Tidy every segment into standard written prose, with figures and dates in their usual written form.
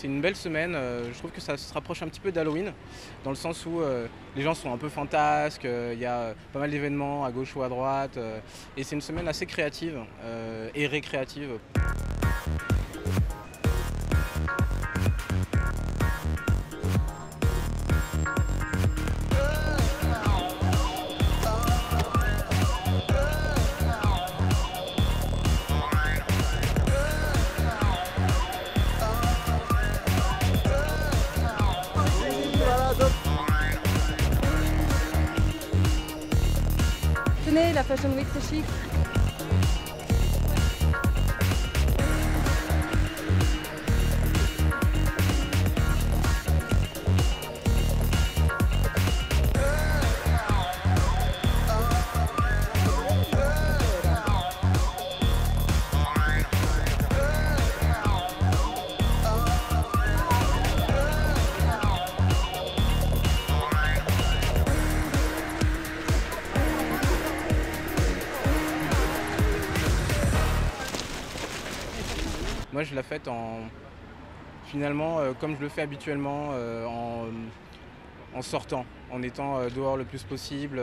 C'est une belle semaine, je trouve que ça se rapproche un petit peu d'Halloween, dans le sens où les gens sont un peu fantasques, il y a pas mal d'événements à gauche ou à droite, et c'est une semaine assez créative et récréative. Tenez, la Fashion Week, c'est chic. Moi je la fête finalement comme je le fais habituellement, en sortant, en étant dehors le plus possible,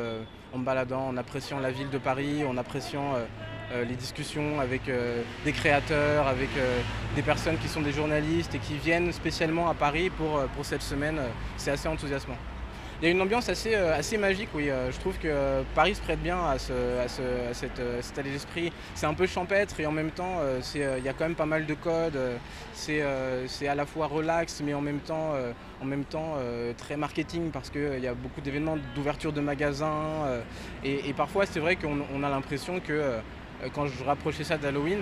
en me baladant, en appréciant la ville de Paris, en appréciant les discussions avec des créateurs, avec des personnes qui sont des journalistes et qui viennent spécialement à Paris pour cette semaine. C'est assez enthousiasmant. Il y a une ambiance assez magique, oui. Je trouve que Paris se prête bien à cet état d'esprit. C'est un peu champêtre et en même temps, il y a quand même pas mal de codes. C'est à la fois relax, mais en même temps très marketing parce qu'il y a beaucoup d'événements d'ouverture de magasins. Et parfois, c'est vrai qu'on a l'impression que quand je rapprochais ça d'Halloween,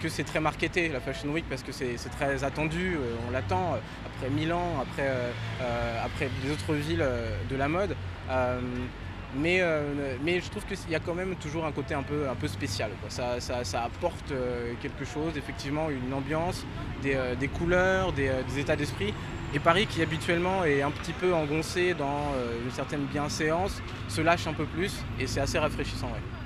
que c'est très marketé la Fashion Week parce que c'est très attendu, on l'attend après Milan, après les autres villes de la mode. Mais je trouve qu'il y a quand même toujours un côté un peu spécial, quoi. Ça apporte quelque chose, effectivement une ambiance, des couleurs, des états d'esprit. Et Paris qui habituellement est un petit peu engoncé dans une certaine bienséance se lâche un peu plus et c'est assez rafraîchissant. Ouais.